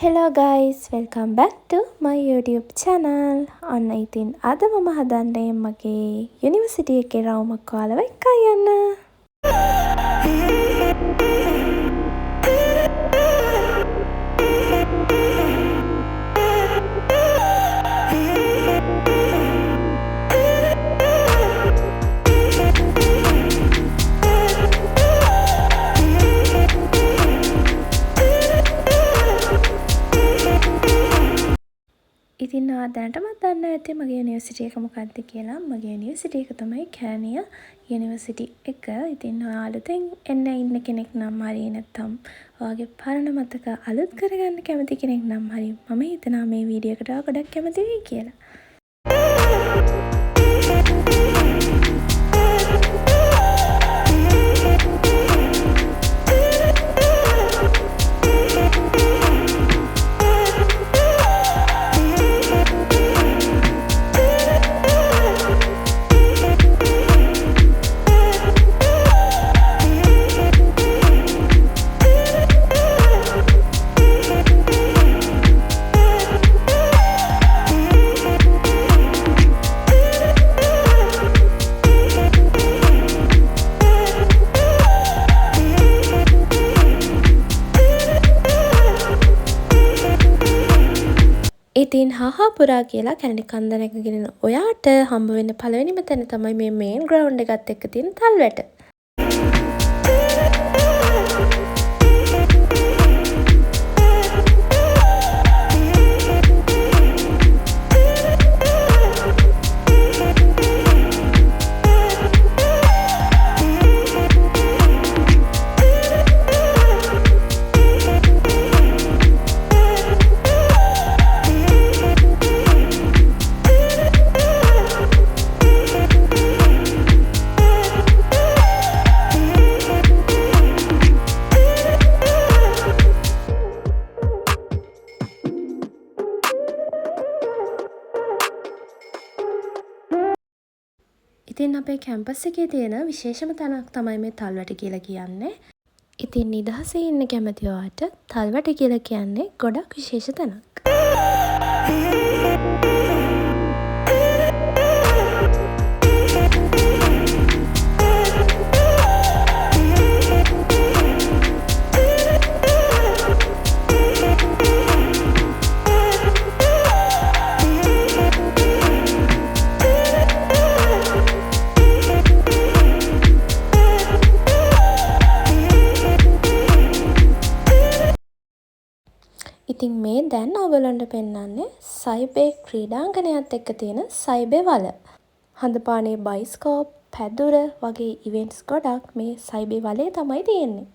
Hello guys, welcome back to my YouTube channel. ඔන්න ඉතින් අද මම හදන්නේ මගේ යුනිවර්සිටි එකේ රවුමක් ඔයාලව එක්කයි යන්න. ඉතින් දැනටමත් දන්න ඇති මගේ යුනිවර්සිටි එක මොකක්ද කියලා. මගේ යුනිවර්සිටි එක තමයි කෑනිය යුනිවර්සිටි එක. ඉතින් අලුතෙන් එන්න ඉන්න කෙනෙක් නම් හරි නැත්නම් ඔයාගේ පරණ මතක අලුත් කරගන්න කැමති කෙනෙක් නම් හරි මම හිතනවා මේ වීඩියෝ එකට ගොඩක් කැමති වෙයි කියලා. ඉතින් හාහා පුරා කියලා කැලණි කන්ද නැගගෙන ඔයාට හම්බ වෙන පළවෙනිම තැන තමයි මේ මේන් ග්‍රවුන්ඩ් එකත් එක්ක තියෙන තල්වැට. ඉතින් අපේ කැම්පස් එකේ තියෙන විශේෂම තැනක් තමයි මේ තල්වැට කියලා කියන්නේ. ඉතින් නිදහසේ ඉන්න කැමති ඔයාට තල්වැට කියලා කියන්නේ ගොඩක් විශේෂ තැනක්. ඉතින් මේ දැන් ඔයගලන්ට පෙන්වන්නේ සයිබේ ක්‍රීඩාංගණයත් එක්ක තියෙන සයිබේ වල. හඳපානේ බයිස්කෝප්, පැදුර වගේ ඉවෙන්ට්ස් ගොඩක් මේ සයිබේ වලේ තමයි තියෙන්නේ.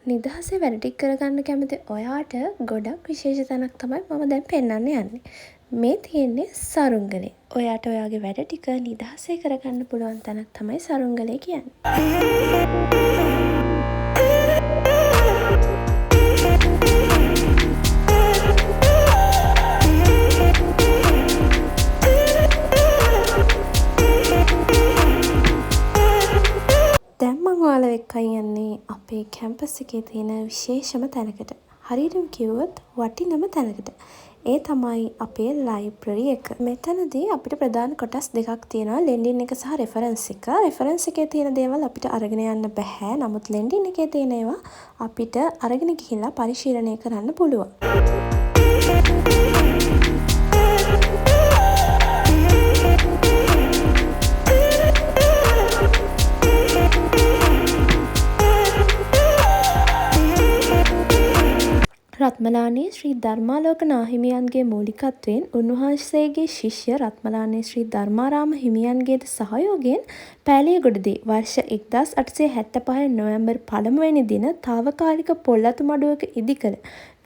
නිදහසේ වැඩ ටික කරගන්න කැමති ඔයාට ගොඩක් විශේෂ තැනක් තමයි මම දැන් පෙන්වන්න යන්නේ. මේ තියෙන්නේ සරුංගලේ. ඔයාට ඔයාගේ වැඩ ටික නිදහසේ කරගන්න පුළුවන් තැනක් තමයි සරුංගලේ කියන්නේ. දැන් මම ඔයාලව එක්කයි යන්නේ අපේ කැම්පස් එකේ තියෙන විශේෂම තැනකට. හරියටම කිව්වොත් වටිනම තැනකට. ඒ තමයි අපේ ලයිබ්‍රරි එක. මෙතනදී අපිට ප්‍රධාන කොටස් දෙකක් තියෙනවා. ලෙන්ඩින් එක සහ රෙෆරන්ස් එක. රෙෆරන්ස් එකේ තියෙන දේවල් අපිට අරගෙන යන්න බෑ. නමුත් ලෙන්ඩින් එකේ තියෙන ඒවා අපිට අරගෙන ගිහිල්ලා පරිශීලනය කරන්න පුළුවන්. රත්මලානේ ශ්‍රී ධර්මාලෝක නාහිමියන්ගේ මූලිකත්වයෙන් උන්වහන්සේගේ ශිෂ්‍ය රත්මලානේ ශ්‍රී ධර්මාරාම හිමියන්ගේද සහයෝගයෙන් පෑලියගොඩදී වර්ෂ 1875 නොවැම්බර් 1 වෙනි දින තාවකාලික පොල් අතු මඩුවක ඉදිකළ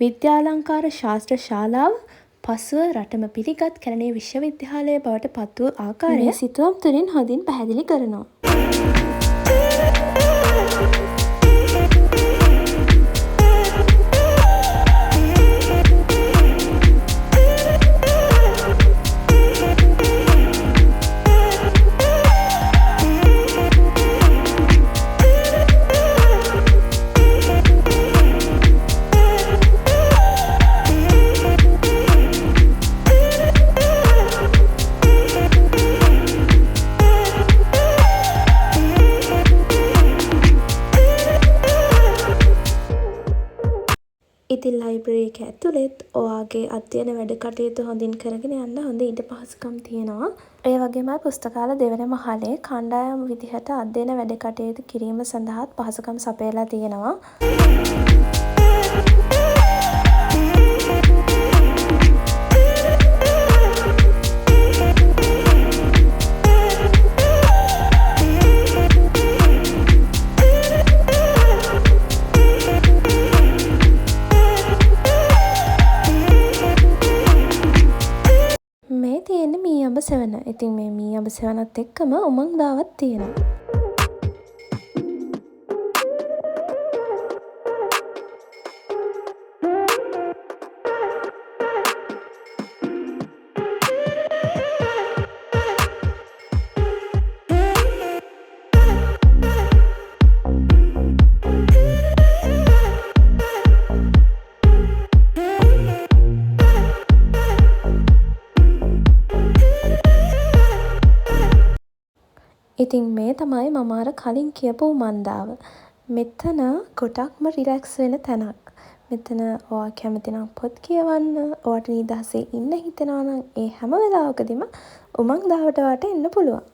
විද්‍යාලංකාර ශාස්ත්‍ර ශාලාව පසුව රටම පිළිගත් කැලණිය විශ්වවිද්‍යාලය බවට පත් වූ ආකාරය මේ සිතුවම් තුළින් හොඳින් පැහැදිලි කරනවා. ඉතින් ලයිබ්‍රරි එක ඇතුළෙත් ඔයාගේ අධ්‍යයන වැඩ කටයුතු හොඳින් කරගෙන යන්න හොඳ ඉඩ පහසුකම් තියෙනවා. ඒ වගේම පුස්තකාල දෙවන මහලේ කණ්ඩායම් විදිහට අධ්‍යයන වැඩ කටයුතු කිරීම සඳහාත් පහසුකම් සපයලා තියෙනවා. මේ තියෙන්නේ මී අඹ සෙවන. ඉතින් මේ මී අඹ සෙවනත් එක්කම උමං දාවත් තියෙනවා. ඉතින් මේ තමයි මම අර කලින් කියපු උමන්දාව. මෙතන ගොඩක්ම රිලැක්ස් වෙන තැනක්. මෙතන ඔයා කැමති නම් පොත් කියවන්න, ඔයාට නිදහසේ ඉන්න හිතෙනවා නම් ඒ හැම වෙලාවකදීම උමන්දාවට වට එන්න පුළුවන්.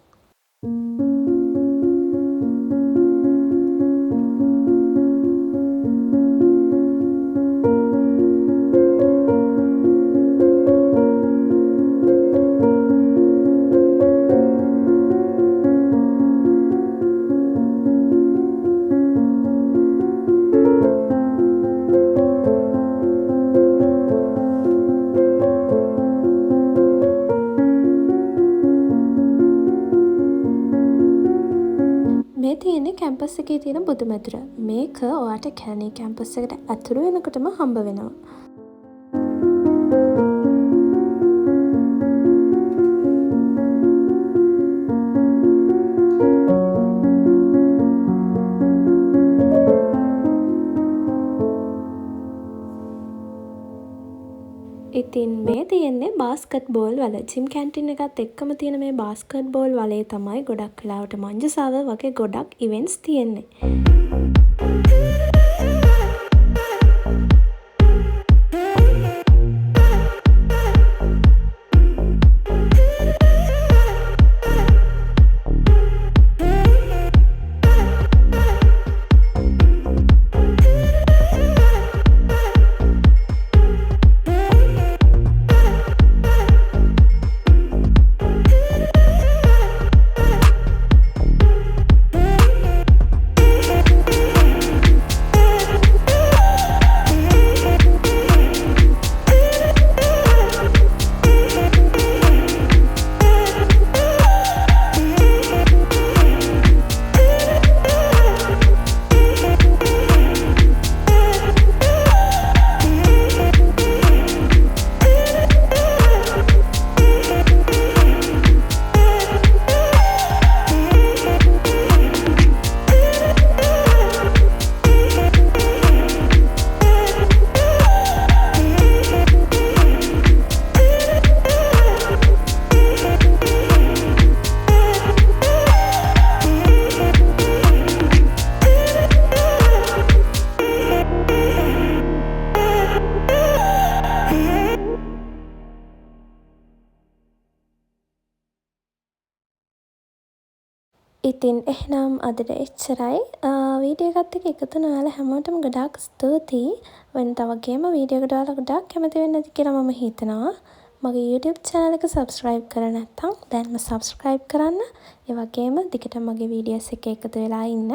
මේ තියෙන්නේ කැම්පස් එකේ තියෙන බුදු මැදුර. මේක ඔයාට කැලණි කැම්පස් එකට ඇතුළු වෙනකොටම හම්බ වෙනවා. ඉතින් මේ තියෙන්නේ බාස්කට් බෝල් වල. ජිම් කැන්ටින් එකත් එක්කම තියෙන මේ බාස්කට් බෝල් වලේ තමයි ගොඩක් වෙලාවට මංජසාව වගේ ගොඩක් ඉවෙන්ට්ස් තියෙන්නේ. ඉතින් එහෙනම් අදට එච්චරයි. වීඩියෝ එකත් එක්ක එකතු වෙන ඔයාලා හැමෝටම ගොඩාක් ස්තුතියි. වෙනත වගේම වීඩියෝ එකට ඔයාලා ගොඩාක් කැමති වෙන්නේ නැති කියලා මම හිතනවා. මගේ YouTube channel එක subscribe කරලා නැත්නම් දැන්ම subscribe කරන්න. ඒ වගේම දිගටම මගේ videos එක එකතු වෙලා ඉන්න.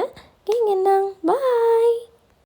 ගිහින් එන්න.